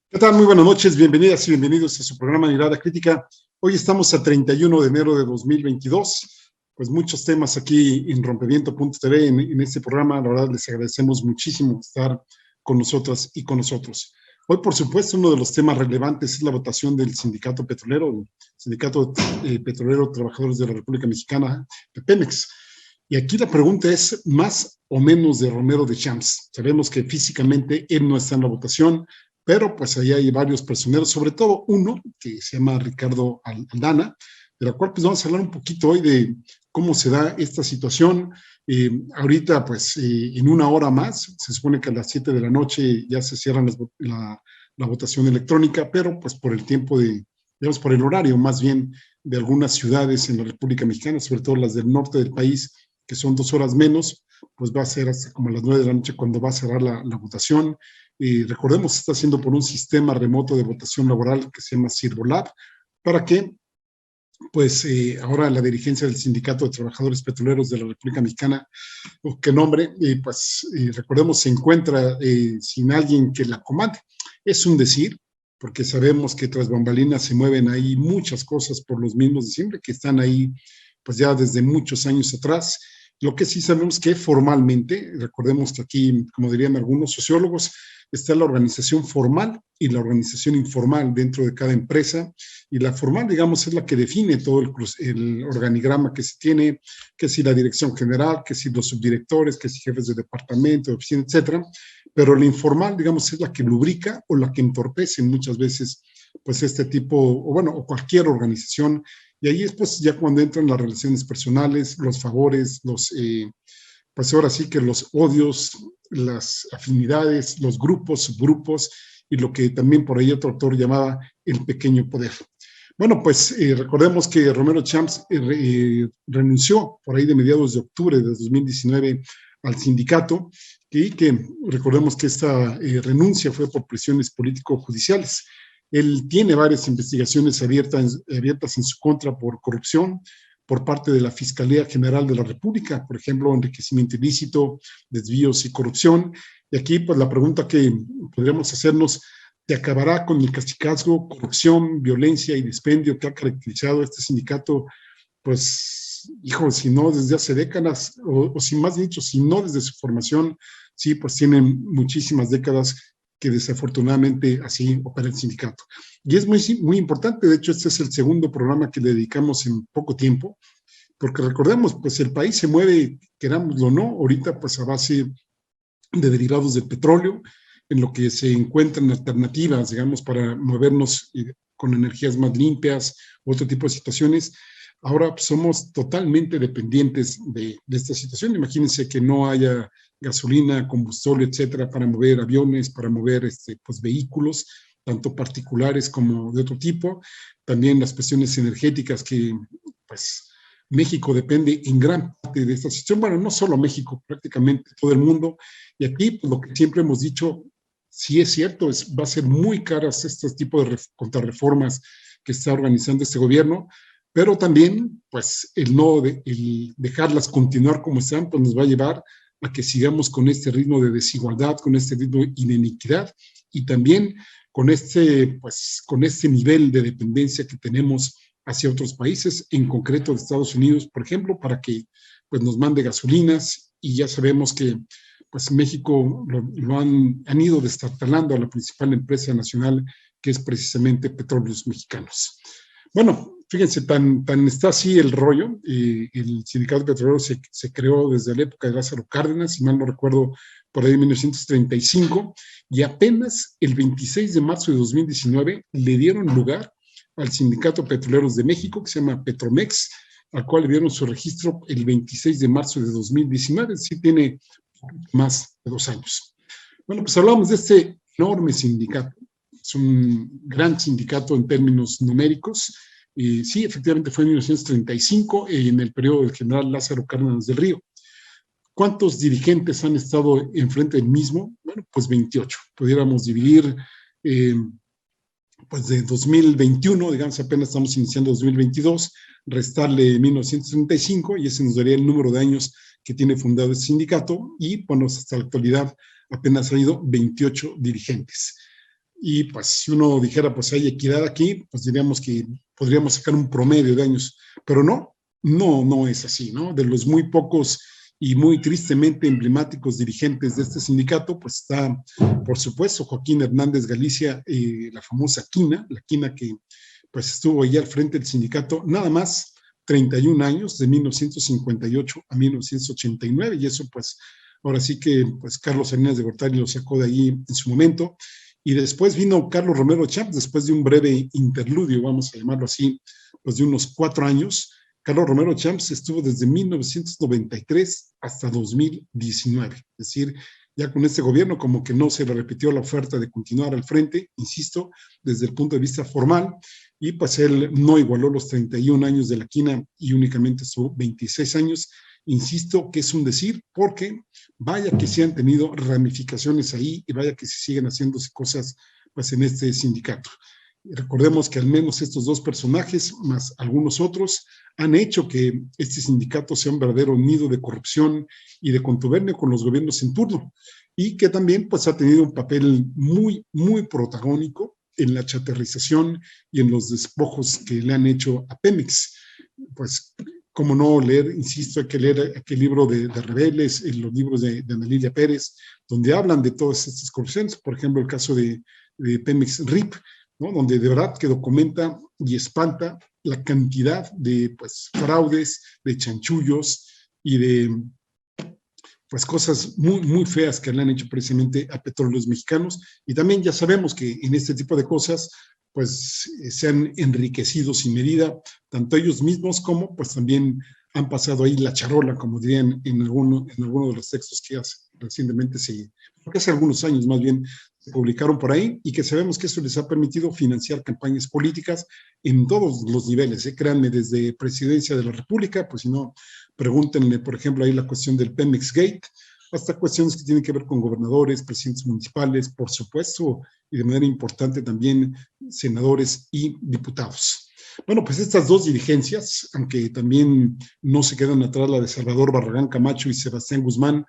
¿Qué tal? Muy buenas noches, bienvenidas y bienvenidos a su programa Mirada Crítica. Hoy estamos a 31 de enero de 2022, pues muchos temas aquí en Rompimiento.tv en este programa. La verdad les agradecemos muchísimo estar con nosotras y con nosotros. Hoy, por supuesto, uno de los temas relevantes es la votación del Sindicato Petrolero, el Sindicato Petrolero Trabajadores de la República Mexicana, Pemex. Y aquí la pregunta es, ¿más o menos de Romero de Champs? Sabemos que físicamente él no está en la votación, pero pues ahí hay varios personeros, sobre todo uno que se llama Ricardo Aldana, de la cual pues vamos a hablar un poquito hoy de cómo se da esta situación. Ahorita pues en una hora más, se supone que a las 7 de la noche ya se cierra la votación electrónica, pero pues por el tiempo digamos por el horario más bien de algunas ciudades en la República Mexicana, sobre todo las del norte del país, que son 2 horas menos, pues va a ser hasta como a las 9 de la noche cuando va a cerrar la votación. Recordemos, se está haciendo por un sistema remoto de votación laboral que se llama Sirvolab, para que, pues, ahora la dirigencia del Sindicato de Trabajadores Petroleros de la República Mexicana, que nombre, recordemos, se encuentra sin alguien que la comande. Es un decir, porque sabemos que tras bambalinas se mueven ahí muchas cosas por los mismos de siempre, que están ahí, pues, ya desde muchos años atrás. Lo que sí sabemos que formalmente, recordemos que aquí, como dirían algunos sociólogos, está la organización formal y la organización informal dentro de cada empresa, y la formal, digamos, es la que define todo el organigrama que se tiene, que si la dirección general, que si los subdirectores, que si jefes de departamento, de oficina, etcétera, pero la informal, digamos, es la que lubrica o la que entorpece muchas veces, pues, este tipo, o bueno, o cualquier organización. Y ahí es pues ya cuando entran las relaciones personales, los favores, pues ahora sí que los odios, las afinidades, los grupos, subgrupos, y lo que también por ahí otro autor llamaba el pequeño poder. Bueno, pues recordemos que Romero Champs renunció por ahí de mediados de octubre de 2019 al sindicato, y que recordemos que esta renuncia fue por presiones político-judiciales. Él tiene varias investigaciones abiertas en su contra por corrupción por parte de la Fiscalía General de la República, por ejemplo, enriquecimiento ilícito, desvíos y corrupción. Y aquí, pues, la pregunta que podríamos hacernos, ¿te acabará con el cacicazgo, corrupción, violencia y dispendio que ha caracterizado a este sindicato? Pues, hijo, si no desde hace décadas, o si más dicho, si no desde su formación, sí, pues tienen muchísimas décadas que desafortunadamente así opera el sindicato. Y es muy importante, de hecho, este es el segundo programa que le dedicamos en poco tiempo, porque recordemos, pues el país se mueve, querámoslo o no, ahorita pues a base de derivados del petróleo, en lo que se encuentran alternativas, digamos, para movernos con energías más limpias, otro tipo de situaciones. Ahora pues, somos totalmente dependientes de esta situación. Imagínense que no haya gasolina, combustible, etcétera, para mover aviones, para mover pues, vehículos, tanto particulares como de otro tipo. También las cuestiones energéticas que, pues, México depende en gran parte de esta situación. Bueno, no solo México, prácticamente todo el mundo. Y aquí, pues, lo que siempre hemos dicho, sí es cierto, va a ser muy caras este tipo de contrarreformas que está organizando este gobierno, pero también, pues, el dejarlas continuar como están, pues nos va a llevar a que sigamos con este ritmo de desigualdad, con este ritmo de inequidad, y también pues, con este nivel de dependencia que tenemos hacia otros países, en concreto de Estados Unidos, por ejemplo, para que pues, nos mande gasolinas, y ya sabemos que pues, México lo han ido destartalando a la principal empresa nacional, que es precisamente Petróleos Mexicanos. Bueno, fíjense, tan está así el rollo. El sindicato petrolero se creó desde la época de Lázaro Cárdenas, si mal no recuerdo, por ahí en 1935, y apenas el 26 de marzo de 2019 le dieron lugar al Sindicato Petroleros de México, que se llama Petromex, al cual le dieron su registro el 26 de marzo de 2019, es decir, tiene más de 2 años. Bueno, pues hablamos de este enorme sindicato. Es un gran sindicato en términos numéricos. Sí, efectivamente fue en 1935, en el periodo del general Lázaro Cárdenas del Río. ¿Cuántos dirigentes han estado enfrente del mismo? Bueno, pues 28. Pudiéramos dividir, pues de 2021, digamos, apenas estamos iniciando 2022, restarle 1935, y ese nos daría el número de años que tiene fundado este sindicato, y bueno, hasta la actualidad apenas ha ido 28 dirigentes. y pues si uno dijera pues hay equidad aquí, pues diríamos que podríamos sacar un promedio de años, pero no es así, ¿no? De los muy pocos y muy tristemente emblemáticos dirigentes de este sindicato, pues está, por supuesto, Joaquín Hernández Galicia, la famosa Quina, la Quina que pues estuvo ahí al frente del sindicato nada más 31 años, de 1958 a 1989, y eso pues ahora sí que pues Carlos Salinas de Gortari lo sacó de ahí en su momento. Y después vino Carlos Romero Champs, después de un breve interludio, vamos a llamarlo así, pues de unos 4 años. Carlos Romero Champs estuvo desde 1993 hasta 2019, es decir, ya con este gobierno como que no se le repitió la oferta de continuar al frente, insisto, desde el punto de vista formal, y pues él no igualó los 31 años de la Quina y únicamente estuvo 26 años. Insisto que es un decir, porque vaya que se han tenido ramificaciones ahí y vaya que se siguen haciéndose cosas pues en este sindicato. Recordemos que al menos estos dos personajes, más algunos otros, han hecho que este sindicato sea un verdadero nido de corrupción y de contubernio con los gobiernos en turno, y que también pues ha tenido un papel muy protagónico en la chatarrización y en los despojos que le han hecho a Pemex. Pues, como no leer, insisto, hay que leer aquel libro de Rebeles, los libros de Ana Lilia Pérez, donde hablan de todas estas corrupciones, por ejemplo, el caso de Pemex RIP, ¿no? Donde de verdad que documenta y espanta la cantidad de pues, fraudes, de chanchullos y de pues cosas muy feas que le han hecho precisamente a petróleos mexicanos. Y también ya sabemos que en este tipo de cosas pues se han enriquecido sin medida, tanto ellos mismos como pues también han pasado ahí la charola, como dirían en alguno de los textos que recientemente porque hace algunos años más bien se publicaron por ahí, y que sabemos que eso les ha permitido financiar campañas políticas en todos los niveles, créanme, desde presidencia de la República, pues si no, pregúntenle, por ejemplo, ahí la cuestión del Pemex Gate, hasta cuestiones que tienen que ver con gobernadores, presidentes municipales, por supuesto, y de manera importante también senadores y diputados. Bueno, pues estas dos dirigencias, aunque también no se quedan atrás la de Salvador Barragán Camacho y Sebastián Guzmán,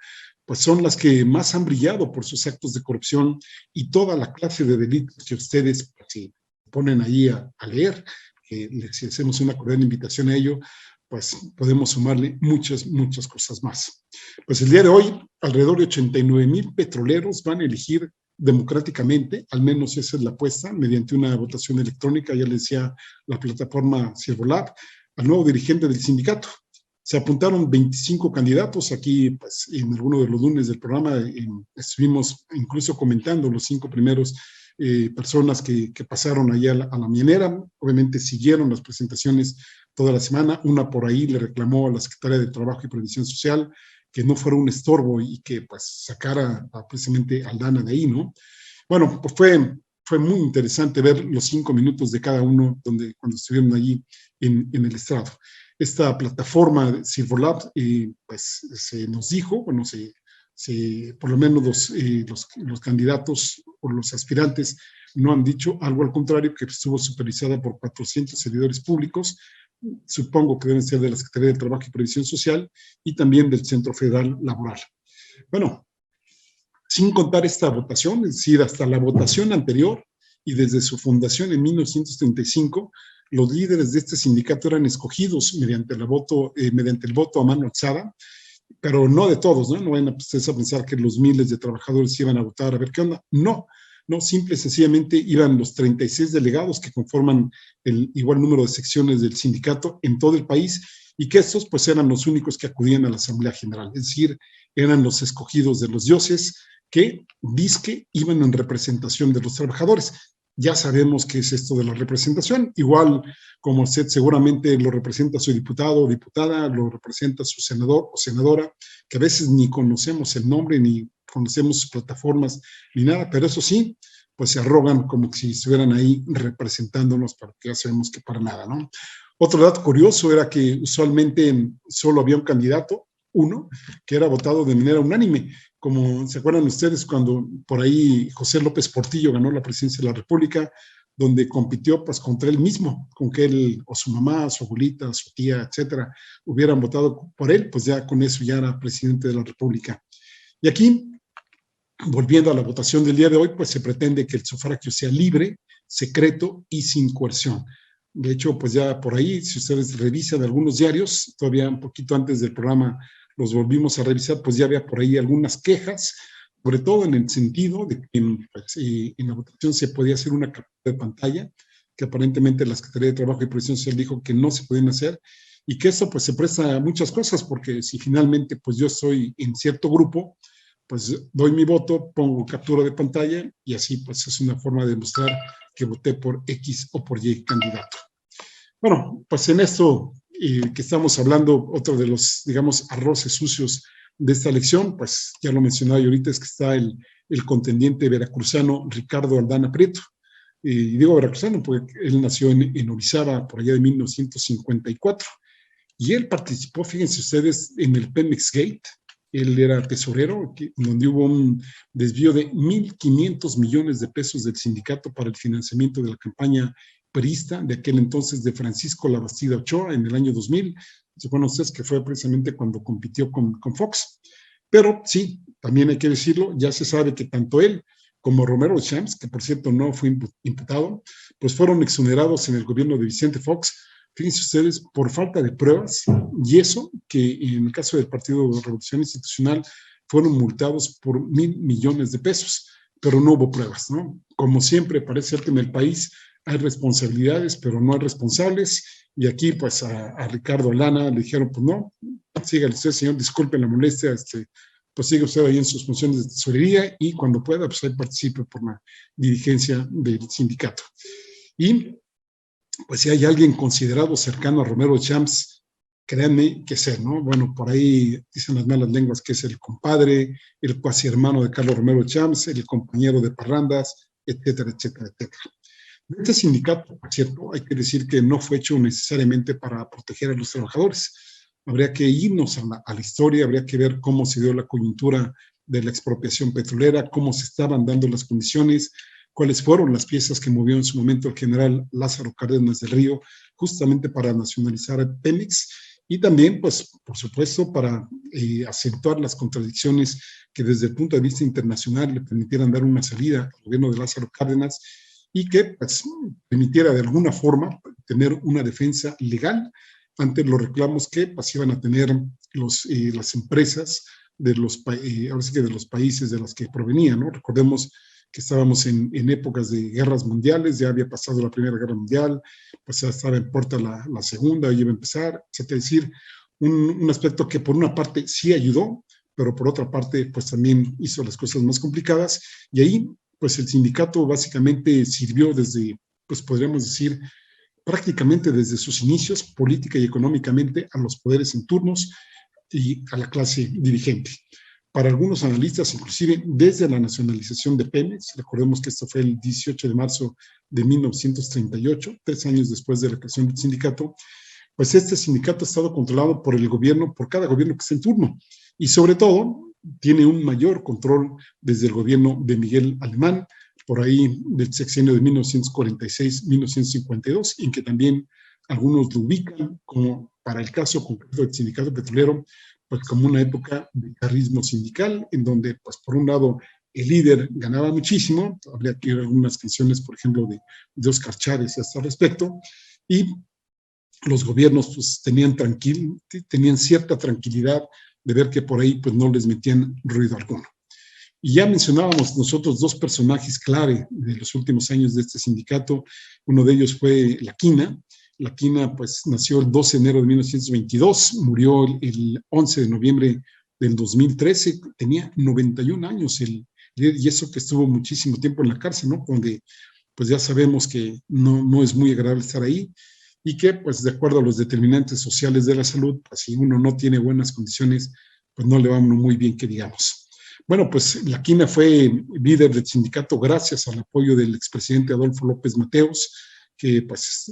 pues son las que más han brillado por sus actos de corrupción y toda la clase de delitos que ustedes se ponen ahí a leer, que les hacemos una cordial invitación a ello, pues podemos sumarle muchas cosas más. Pues el día de hoy, alrededor de 89,000 petroleros van a elegir democráticamente, al menos esa es la apuesta, mediante una votación electrónica, ya les decía la plataforma Servolab, al nuevo dirigente del sindicato. Se apuntaron 25 candidatos. Aquí, pues, en alguno de los lunes del programa estuvimos incluso comentando los 5 primeros personas que pasaron allá a la mienera. Obviamente siguieron las presentaciones toda la semana. Una por ahí le reclamó a la Secretaría de Trabajo y Previsión Social que no fuera un estorbo y que pues sacara precisamente a Aldana de ahí, ¿no? Bueno, pues fue muy interesante ver los 5 minutos de cada uno cuando estuvieron allí en el estrado. Esta plataforma Silverlab, pues se nos dijo, bueno, por lo menos los candidatos o los aspirantes no han dicho, algo al contrario, que estuvo supervisada por 400 servidores públicos, supongo que deben ser de la Secretaría de Trabajo y Previsión Social y también del Centro Federal Laboral. Bueno, sin contar esta votación, es decir, hasta la votación anterior y desde su fundación en 1935, los líderes de este sindicato eran escogidos mediante el voto a mano alzada, pero no de todos, ¿no? No vayan ustedes a pensar que los miles de trabajadores iban a votar a ver qué onda. No, simple y sencillamente iban los 36 delegados que conforman el igual número de secciones del sindicato en todo el país, y que estos pues eran los únicos que acudían a la Asamblea General, es decir, eran los escogidos de los dioses que dizque iban en representación de los trabajadores. Ya sabemos qué es esto de la representación, igual como usted seguramente lo representa su diputado o diputada, lo representa su senador o senadora, que a veces ni conocemos el nombre, ni conocemos sus plataformas, ni nada, pero eso sí, pues se arrogan como si estuvieran ahí representándonos, para que ya sabemos que para nada, ¿no? Otro dato curioso era que usualmente solo había un candidato, uno, que era votado de manera unánime, como se acuerdan ustedes cuando por ahí José López Portillo ganó la presidencia de la República, donde compitió pues contra él mismo, con que él o su mamá, su abuelita, su tía, etcétera, hubieran votado por él, pues ya con eso ya era presidente de la República. Y aquí volviendo a la votación del día de hoy, pues se pretende que el sufragio sea libre, secreto y sin coerción. De hecho, pues ya por ahí, si ustedes revisan algunos diarios, todavía un poquito antes del programa los volvimos a revisar, pues ya había por ahí algunas quejas, sobre todo en el sentido de que pues, en la votación se podía hacer una captura de pantalla, que aparentemente la Secretaría de Trabajo y Previsión Social dijo que no se podían hacer, y que eso pues se presta a muchas cosas, porque si finalmente pues yo estoy en cierto grupo, pues doy mi voto, pongo captura de pantalla y así pues es una forma de demostrar que voté por X o por Y candidato. Bueno, pues en esto que estamos hablando, otro de los, digamos, arroces sucios de esta elección, pues ya lo mencionaba yo ahorita, es que está el contendiente veracruzano Ricardo Aldana Prieto. Y digo veracruzano porque él nació en Orizaba por allá de 1954. Y él participó, fíjense ustedes, en el Pemex Gate. Él era tesorero, donde hubo un desvío de 1.500 millones de pesos del sindicato para el financiamiento de la campaña priista de aquel entonces de Francisco Labastida Ochoa en el año 2000. Se acuerdan ustedes que fue precisamente cuando compitió con Fox. Pero sí, también hay que decirlo, ya se sabe que tanto él como Romero Champs, que por cierto no fue imputado, pues fueron exonerados en el gobierno de Vicente Fox. Fíjense ustedes, por falta de pruebas, y eso que en el caso del Partido de Revolución Institucional fueron multados por 1.000 millones de pesos, pero no hubo pruebas, ¿no? Como siempre, parece ser que en el país hay responsabilidades, pero no hay responsables, y aquí pues a Ricardo Aldana le dijeron, pues no, sígale usted, señor, disculpen la molestia, pues sigue usted ahí en sus funciones de tesorería y cuando pueda, pues ahí participe por la dirigencia del sindicato. Y pues si hay alguien considerado cercano a Romero Champs, créanme que sé, ¿no? Bueno, por ahí dicen las malas lenguas que es el compadre, el cuasi hermano de Carlos Romero Champs, el compañero de parrandas, etcétera, etcétera, etcétera. Este sindicato, por cierto, hay que decir que no fue hecho necesariamente para proteger a los trabajadores. Habría que irnos a la historia, habría que ver cómo se dio la coyuntura de la expropiación petrolera, cómo se estaban dando las condiciones, cuáles fueron las piezas que movió en su momento el general Lázaro Cárdenas del Río, justamente para nacionalizar a Pemex, y también, pues, por supuesto, para acentuar las contradicciones que desde el punto de vista internacional le permitieran dar una salida al gobierno de Lázaro Cárdenas y que pues, permitiera de alguna forma tener una defensa legal ante los reclamos que pues, iban a tener las empresas de ahora sí que de los países de los que provenían, ¿no? Recordemos que estábamos en épocas de guerras mundiales, ya había pasado la Primera Guerra Mundial, pues ya estaba en puerta la Segunda, ya iba a empezar, es decir, un aspecto que por una parte sí ayudó, pero por otra parte pues también hizo las cosas más complicadas, y ahí pues el sindicato básicamente sirvió desde, pues podríamos decir, prácticamente desde sus inicios, política y económicamente, a los poderes en turnos y a la clase dirigente. Para algunos analistas, inclusive desde la nacionalización de Pemex, recordemos que esto fue el 18 de marzo de 1938, 3 años después de la creación del sindicato, pues este sindicato ha estado controlado por el gobierno, por cada gobierno que está en turno, y sobre todo tiene un mayor control desde el gobierno de Miguel Alemán, por ahí del sexenio de 1946-1952, en que también algunos lo ubican como, para el caso concreto del sindicato petrolero, pues como una época de carrismo sindical, en donde, pues por un lado, el líder ganaba muchísimo, habría que ir algunas canciones, por ejemplo, de Oscar Chávez hasta al respecto, y los gobiernos pues tenían cierta tranquilidad de ver que por ahí pues no les metían ruido alguno. Y ya mencionábamos nosotros dos personajes clave de los últimos años de este sindicato. Uno de ellos fue La Quina. La Quina pues nació el 12 de enero de 1922, murió el 11 de noviembre del 2013, tenía 91 años y eso que estuvo muchísimo tiempo en la cárcel, ¿no? Donde pues ya sabemos que no es muy agradable estar ahí y que pues de acuerdo a los determinantes sociales de la salud, pues si uno no tiene buenas condiciones, pues no le va uno muy bien que digamos. Bueno, pues La Quina fue líder del sindicato gracias al apoyo del expresidente Adolfo López Mateos, que pues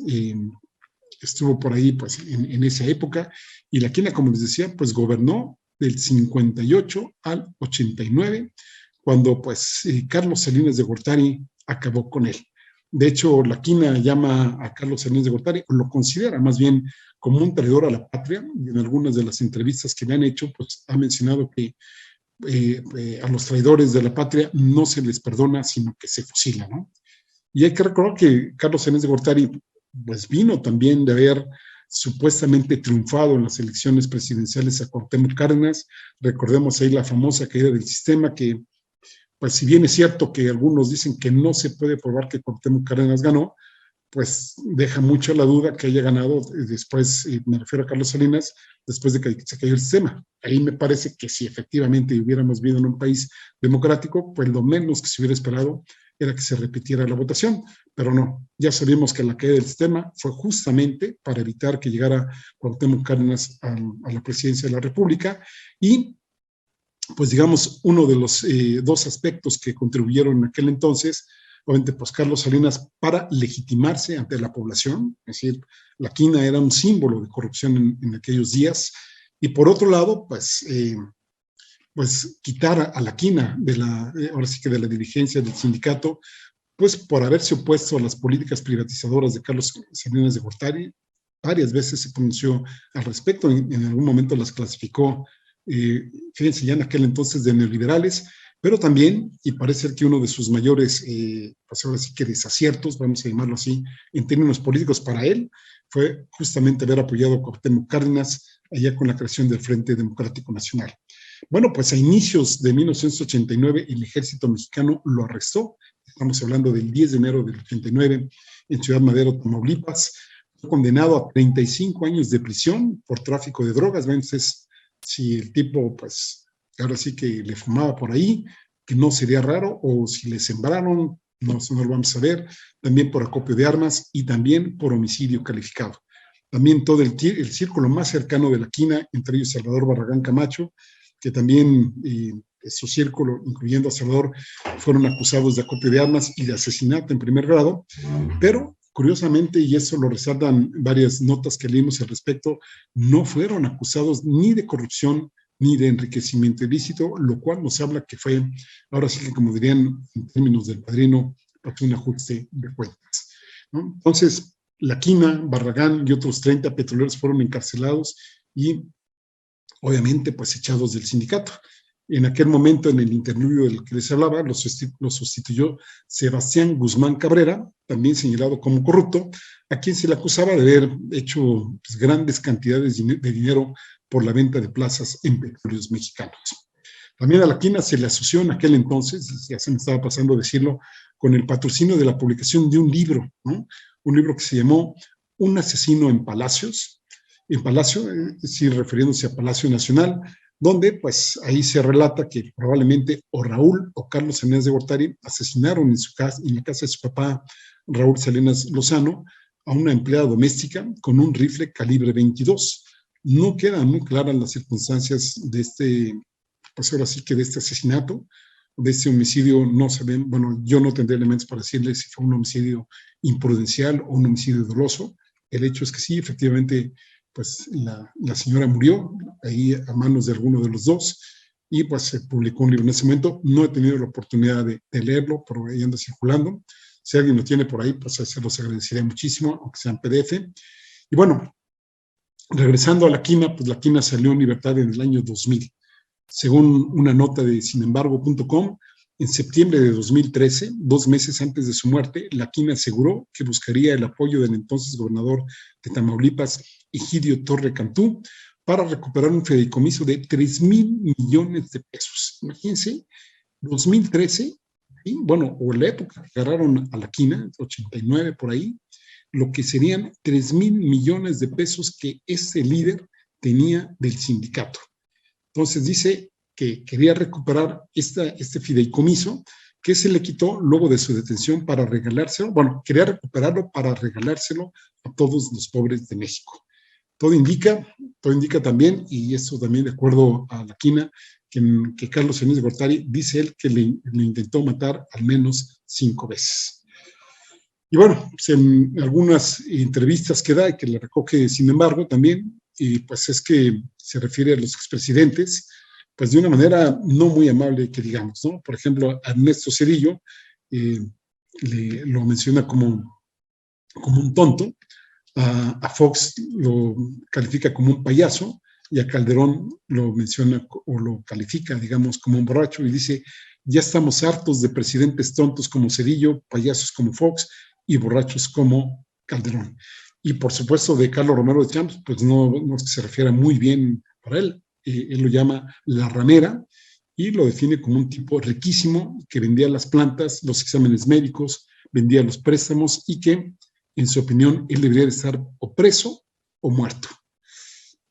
estuvo por ahí pues en esa época, y La Quina, como les decía, pues gobernó del 58 al 89, cuando pues Carlos Salinas de Gortari acabó con él. De hecho, La Quina llama a Carlos Salinas de Gortari, o lo considera más bien como un traidor a la patria, y en algunas de las entrevistas que le han hecho, pues ha mencionado que a los traidores de la patria no se les perdona, sino que se fusila, ¿no? Y hay que recordar que Carlos Salinas de Gortari, pues vino también de haber supuestamente triunfado en las elecciones presidenciales a Cuauhtémoc Cárdenas. Recordemos ahí la famosa caída del sistema que, pues si bien es cierto que algunos dicen que no se puede probar que Cuauhtémoc Cárdenas ganó, pues deja mucho la duda que haya ganado después, me refiero a Carlos Salinas, después de que se cayó el sistema. Ahí me parece que si efectivamente hubiéramos vivido en un país democrático, pues lo menos que se hubiera esperado era que se repitiera la votación, pero no, ya sabemos que la caída del sistema fue justamente para evitar que llegara Cuauhtémoc Cárdenas a la presidencia de la República y pues digamos uno de los dos aspectos que contribuyeron en aquel entonces, obviamente pues Carlos Salinas para legitimarse ante la población, es decir, la quina era un símbolo de corrupción en aquellos días, y por otro lado pues quitar a la quina de ahora sí que de la dirigencia del sindicato, pues por haberse opuesto a las políticas privatizadoras de Carlos Salinas de Gortari. Varias veces se pronunció al respecto, en algún momento las clasificó, fíjense ya en aquel entonces de neoliberales, pero también, y parece que uno de sus mayores, pues ahora sí que desaciertos, vamos a llamarlo así, en términos políticos para él, fue justamente haber apoyado a Cuauhtémoc Cárdenas allá con la creación del Frente Democrático Nacional. Bueno, pues a inicios de 1989 el ejército mexicano lo arrestó, estamos hablando del 10 de enero del 89 en Ciudad Madero, Tamaulipas, fue condenado a 35 años de prisión por tráfico de drogas. Entonces, si el tipo, pues, ahora sí que le fumaba por ahí, que no sería raro, o si le sembraron, no lo vamos a ver, también por acopio de armas y también por homicidio calificado. También todo el círculo más cercano de la quina, entre ellos Salvador Barragán Camacho, que también su círculo, incluyendo a Salvador, fueron acusados de acopio de armas y de asesinato en primer grado, pero curiosamente, y eso lo resaltan varias notas que leímos al respecto, no fueron acusados ni de corrupción ni de enriquecimiento ilícito, lo cual nos habla que fue, ahora sí que como dirían en términos del Padrino, un ajuste de cuentas, ¿no? Entonces, la quina, Barragán y otros 30 petroleros fueron encarcelados y obviamente pues echados del sindicato. En aquel momento, en el interludio del que les hablaba, lo sustituyó Sebastián Guzmán Cabrera, también señalado como corrupto, a quien se le acusaba de haber hecho pues, grandes cantidades de dinero por la venta de plazas en petróleos mexicanos. También a la quina se le asoció en aquel entonces, ya se me estaba pasando decirlo, con el patrocinio de la publicación de un libro, ¿no? Un libro que se llamó Un asesino en Palacios, es decir, refiriéndose a Palacio Nacional, donde pues ahí se relata que probablemente o Raúl o Carlos Salinas de Gortari asesinaron en la casa de su papá Raúl Salinas Lozano a una empleada doméstica con un rifle calibre 22. No quedan muy claras las circunstancias de pues ahora sí que de este asesinato, de este homicidio. No se ven, bueno, yo no tendré elementos para decirle si fue un homicidio imprudencial o un homicidio doloso. El hecho es que sí, efectivamente, pues la señora murió ahí a manos de alguno de los dos y pues se publicó un libro en ese momento. No he tenido la oportunidad de leerlo, pero ahí anda circulando. Si alguien lo tiene por ahí, pues se los agradecería muchísimo, aunque sea en PDF. Y bueno, regresando a la quina, pues la quina salió en libertad en el año 2000. Según una nota de sinembargo.com, en septiembre de 2013, 2 meses antes de su muerte, la quina aseguró que buscaría el apoyo del entonces gobernador de Tamaulipas, Egidio Torre Cantú, para recuperar un fideicomiso de 3,000 millones de pesos. Imagínense, 2013, ¿sí? Bueno, o la época que agarraron a la quina, 89 por ahí, lo que serían 3,000 millones de pesos que ese líder tenía del sindicato. Entonces dice que quería recuperar este fideicomiso que se le quitó luego de su detención para regalárselo, bueno, quería recuperarlo para regalárselo a todos los pobres de México. Todo indica también, y esto también de acuerdo a la quina, que Carlos Salinas de Gortari dice él que le intentó matar al menos 5 veces. Y bueno, pues en algunas entrevistas que da y que le recoge, sin embargo, también, y pues es que se refiere a los expresidentes, pues de una manera no muy amable, que digamos, ¿no? Por ejemplo, Ernesto Zedillo lo menciona como un tonto, a Fox lo califica como un payaso, y a Calderón lo menciona o lo califica, digamos, como un borracho y dice, ya estamos hartos de presidentes tontos como Cedillo, payasos como Fox y borrachos como Calderón. Y por supuesto de Carlos Romero de Champs, pues no es que se refiera muy bien para él, él lo llama la ramera y lo define como un tipo riquísimo que vendía las plantas, los exámenes médicos, vendía los préstamos y que, en su opinión, él debería de estar o preso o muerto.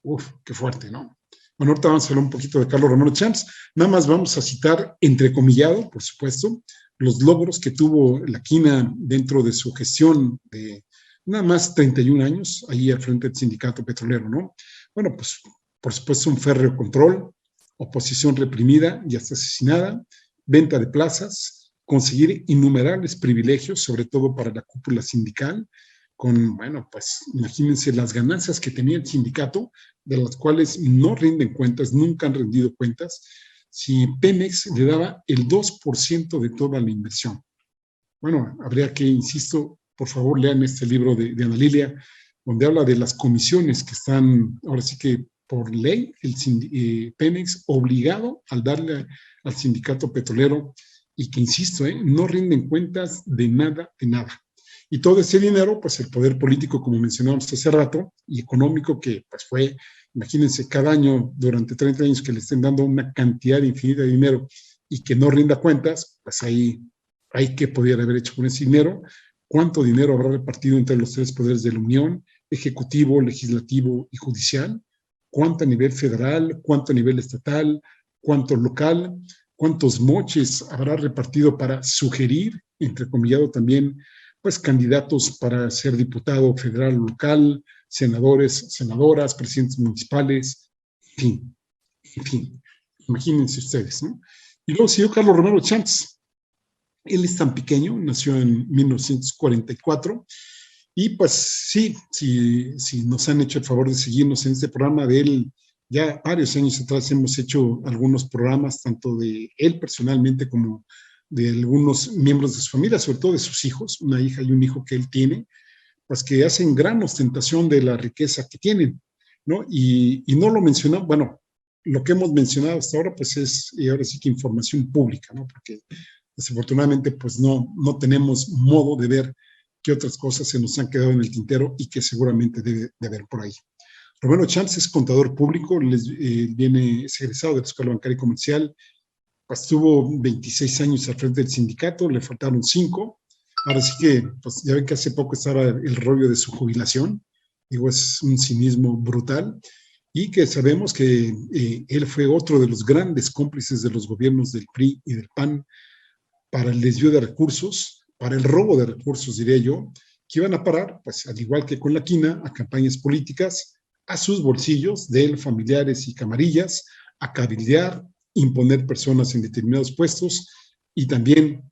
Uf, qué fuerte, ¿no? Bueno, ahorita vamos a hablar un poquito de Carlos Romero Champs. Nada más vamos a citar, entrecomillado, por supuesto, los logros que tuvo la Quina dentro de su gestión de nada más 31 años, ahí al frente del sindicato petrolero, ¿no? Bueno, pues, por supuesto, un férreo control, oposición reprimida y hasta asesinada, venta de plazas, conseguir innumerables privilegios, sobre todo para la cúpula sindical, con, bueno, pues imagínense las ganancias que tenía el sindicato, de las cuales no rinden cuentas, nunca han rendido cuentas, si Pemex le daba el 2% de toda la inversión. Bueno, habría que, insisto, por favor lean este libro de Ana Lilia, donde habla de las comisiones que están, ahora sí que por ley, Pemex obligado al darle al sindicato petrolero y que, insisto, no rinden cuentas de nada, de nada. Y todo ese dinero, pues el poder político, como mencionamos hace rato, y económico, que pues fue, imagínense, cada año, durante 30 años, que le estén dando una cantidad infinita de dinero y que no rinda cuentas, pues ahí hay que poder haber hecho con ese dinero, cuánto dinero habrá repartido entre los tres poderes de la Unión, ejecutivo, legislativo y judicial, cuánto a nivel federal, cuánto a nivel estatal, cuánto local, cuántos moches habrá repartido para sugerir, entrecomillado también, pues candidatos para ser diputado federal o local, senadores, senadoras, presidentes municipales, en fin, imagínense ustedes, ¿no? Y luego siguió Carlos Romero Champs. Él es tan pequeño, nació en 1944, y pues sí, nos han hecho el favor de seguirnos en este programa de él, ya varios años atrás hemos hecho algunos programas, tanto de él personalmente como de algunos miembros de su familia, sobre todo de sus hijos, una hija y un hijo que él tiene, pues que hacen gran ostentación de la riqueza que tienen, ¿no? Y no lo mencionó, bueno, lo que hemos mencionado hasta ahora, pues es, y ahora sí que información pública, ¿no? Porque desafortunadamente, pues no tenemos modo de ver qué otras cosas se nos han quedado en el tintero y que seguramente debe de haber por ahí. Romero Champs es contador público, es egresado de la Escuela Bancaria y Comercial, pues tuvo 26 años al frente del sindicato, le faltaron 5. Ahora sí que, pues ya ven que hace poco estaba el rollo de su jubilación, digo, es un cinismo brutal, y que sabemos que él fue otro de los grandes cómplices de los gobiernos del PRI y del PAN para el desvío de recursos, para el robo de recursos, diría yo, que iban a parar, pues al igual que con la Quina, a campañas políticas, a sus bolsillos de él, familiares y camarillas, a cabildear, imponer personas en determinados puestos y también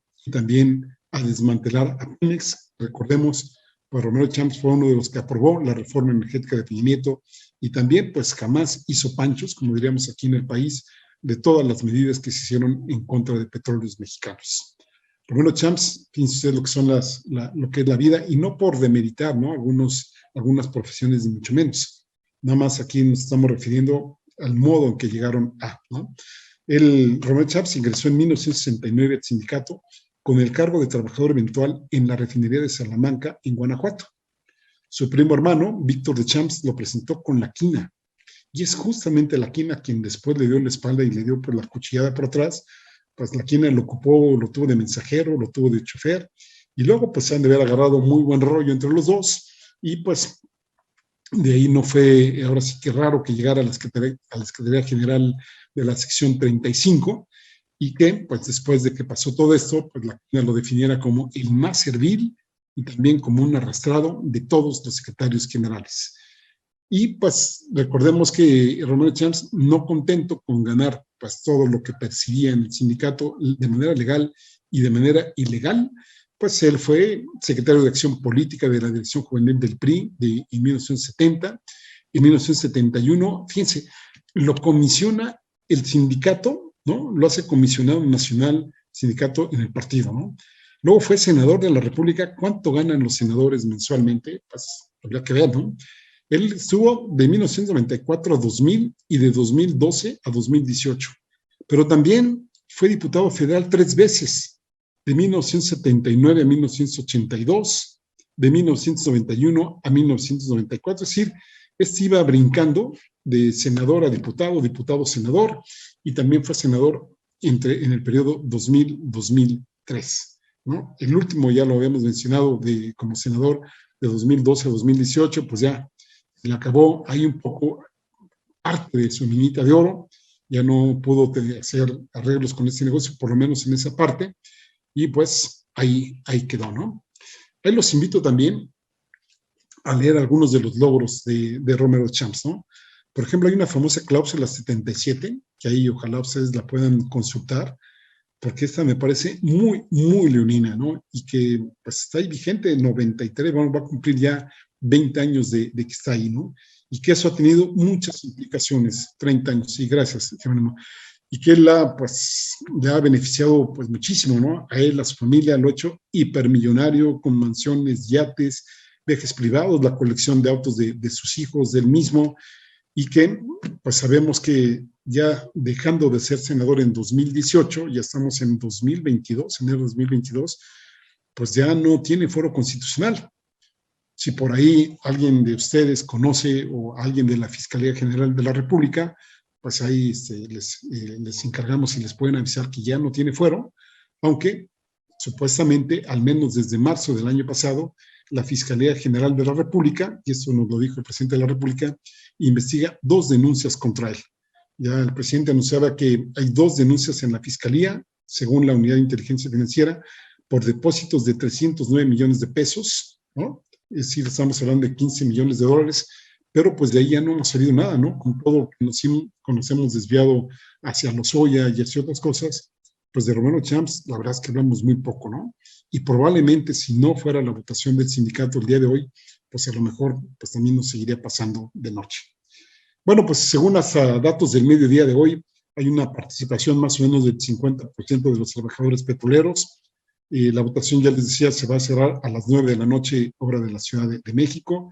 a desmantelar a Pemex. Recordemos, pues Romero Champs fue uno de los que aprobó la reforma energética de Peña Nieto y también pues jamás hizo panchos, como diríamos aquí en el país, de todas las medidas que se hicieron en contra de petróleos mexicanos. Romero Champs, fíjense ustedes lo que son lo que es la vida, y no por demeritar, ¿no? Algunas profesiones, ni mucho menos. Nada más aquí nos estamos refiriendo al modo en que llegaron a, ¿no? Romero Champs ingresó en 1969 al sindicato con el cargo de trabajador eventual en la refinería de Salamanca, en Guanajuato. Su primo hermano, Víctor de Champs, lo presentó con la Quina, y es justamente la Quina quien después le dio la espalda y le dio por la cuchillada por atrás. Pues la Quina lo ocupó, lo tuvo de mensajero, lo tuvo de chofer, y luego pues se han de haber agarrado muy buen rollo entre los dos, y pues de ahí no fue, ahora sí que raro que llegara a la Secretaría General de la sección 35, y que pues después de que pasó todo esto, pues la Quina lo definiera como el más servil y también como un arrastrado de todos los secretarios generales. Y pues recordemos que Romero Champs, no contento con ganar pues todo lo que percibía en el sindicato de manera legal y de manera ilegal, pues él fue secretario de Acción Política de la Dirección Juvenil del PRI en 1970. En 1971, fíjense, lo comisiona el sindicato, ¿no? Lo hace comisionado nacional sindicato en el partido, ¿no? Luego fue senador de la República. ¿Cuánto ganan los senadores mensualmente? Pues habría que ver, ¿no? Él estuvo de 1994 a 2000 y de 2012 a 2018, pero también fue diputado federal 3 veces, de 1979 a 1982, de 1991 a 1994, es decir, iba brincando de senador a diputado, diputado, senador, y también fue senador en el periodo 2000-2003, ¿no? El último ya lo habíamos mencionado como senador de 2012 a 2018, pues ya se le acabó ahí un poco parte de su minita de oro, ya no pudo hacer arreglos con este negocio, por lo menos en esa parte, y pues ahí quedó, ¿no? Ahí los invito también a leer algunos de los logros de Romero Champs, ¿no? Por ejemplo, hay una famosa cláusula 77, que ahí ojalá ustedes la puedan consultar, porque esta me parece muy, muy leonina, ¿no? Y que pues está ahí vigente, 93, va a cumplir ya 20 años de que está ahí, ¿no? Y que eso ha tenido muchas implicaciones, 30 años, sí, gracias, Jerónimo. Y que él pues, le ha beneficiado pues muchísimo, ¿no? A él, a su familia, lo ha hecho hipermillonario, con mansiones, yates, viajes privados, la colección de autos de sus hijos, del mismo, y que pues sabemos que ya dejando de ser senador en 2018, ya estamos en 2022, enero de 2022, pues ya no tiene foro constitucional. Si por ahí alguien de ustedes conoce o alguien de la Fiscalía General de la República, pues ahí les encargamos y les pueden avisar que ya no tiene fuero, aunque supuestamente, al menos desde marzo del año pasado, la Fiscalía General de la República, y esto nos lo dijo el presidente de la República, investiga 2 denuncias contra él. Ya el presidente anunciaba que hay 2 denuncias en la Fiscalía, según la Unidad de Inteligencia Financiera, por depósitos de 309 millones de pesos, ¿no? Es decir, estamos hablando de 15 millones de dólares, pero pues de ahí ya no hemos salido nada, ¿no? Con todo lo que nos hemos desviado hacia Lozoya y hacia otras cosas, pues de Romero Champs, la verdad es que hablamos muy poco, ¿no? Y probablemente si no fuera la votación del sindicato el día de hoy, pues a lo mejor pues también nos seguiría pasando de noche. Bueno, pues según los datos del mediodía de hoy, hay una participación más o menos del 50% de los trabajadores petroleros. La votación, ya les decía, se va a cerrar a las 9 de la noche, hora de la Ciudad de México,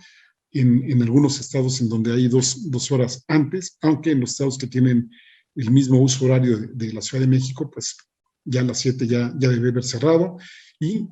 en algunos estados en donde hay dos horas antes, aunque en los estados que tienen el mismo uso horario de la Ciudad de México, pues ya a las 7 ya debe haber cerrado. Y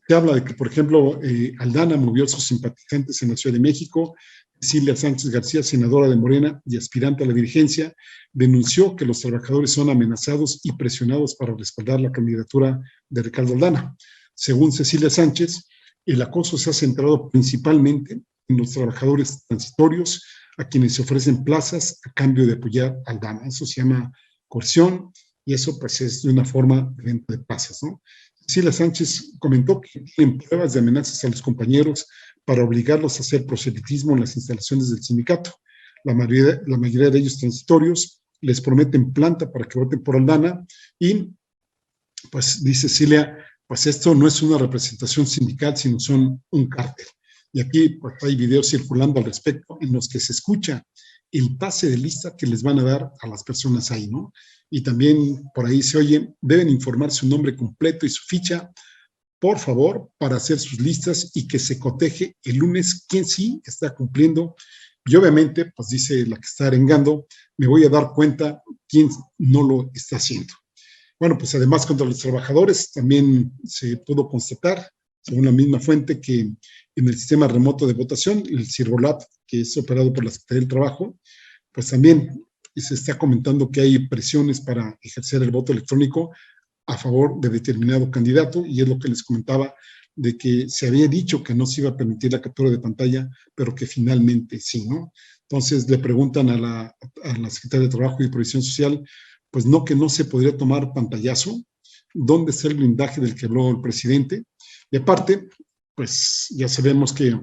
se habla de que, por ejemplo, Aldana movió a sus simpatizantes en la Ciudad de México. Cecilia Sánchez García, senadora de Morena y aspirante a la dirigencia, denunció que los trabajadores son amenazados y presionados para respaldar la candidatura de Ricardo Aldana. Según Cecilia Sánchez, el acoso se ha centrado principalmente en los trabajadores transitorios, a quienes se ofrecen plazas a cambio de apoyar a Aldana. Eso se llama coerción y eso pues es de una forma de venta de plazas, ¿no? Cecilia Sánchez comentó que tienen pruebas de amenazas a los compañeros para obligarlos a hacer proselitismo en las instalaciones del sindicato. La mayoría de ellos transitorios les prometen planta para que voten por Aldana y, pues, dice Cecilia, pues esto no es una representación sindical, sino son un cártel. Y aquí pues, hay videos circulando al respecto en los que se escucha el pase de lista que les van a dar a las personas ahí, ¿no? Y también por ahí se oye, deben informar su nombre completo y su ficha, por favor, para hacer sus listas y que se coteje el lunes quién sí está cumpliendo. Y obviamente, pues dice la que está arengando, me voy a dar cuenta quién no lo está haciendo. Bueno, pues además contra los trabajadores también se pudo constatar, según la misma fuente, que en el sistema remoto de votación, el Sirvolab, que es operado por la Secretaría del Trabajo, pues también se está comentando que hay presiones para ejercer el voto electrónico a favor de determinado candidato, y es lo que les comentaba, de que se había dicho que no se iba a permitir la captura de pantalla, pero que finalmente sí, ¿no? Entonces le preguntan a la Secretaría de Trabajo y Previsión Social, pues no, que no se podría tomar pantallazo, ¿dónde está el blindaje del que habló el presidente? Y aparte, pues ya sabemos que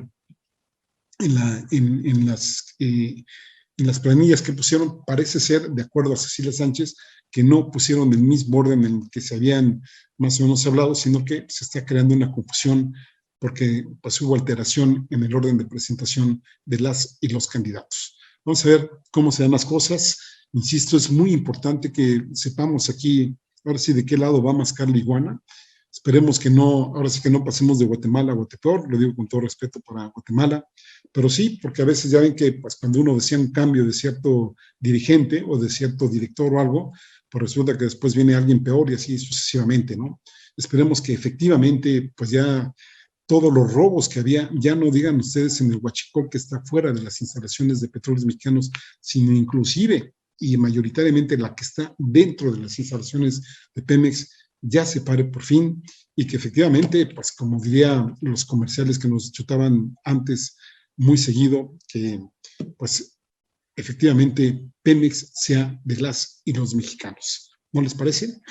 en las planillas que pusieron, parece ser, de acuerdo a Cecilia Sánchez, que no pusieron el mismo orden en el que se habían más o menos hablado, sino que se está creando una confusión porque pues, hubo alteración en el orden de presentación de las y los candidatos. Vamos a ver cómo se dan las cosas. Insisto, es muy importante que sepamos aquí, ahora sí, de qué lado va a mascar la iguana. Esperemos que no, ahora sí que no pasemos de Guatemala a Guatepeor, lo digo con todo respeto para Guatemala, pero sí, porque a veces ya ven que pues, cuando uno decía un cambio de cierto dirigente o de cierto director o algo, pues resulta que después viene alguien peor y así sucesivamente, ¿no? Esperemos que efectivamente, pues ya todos los robos que había, ya no digan ustedes en el Huachicol que está fuera de las instalaciones de Petróleos Mexicanos, sino inclusive y mayoritariamente la que está dentro de las instalaciones de Pemex, ya se pare por fin y que efectivamente, pues como diría los comerciales que nos chutaban antes muy seguido, que pues efectivamente Pemex sea de las y los mexicanos. ¿No les parece?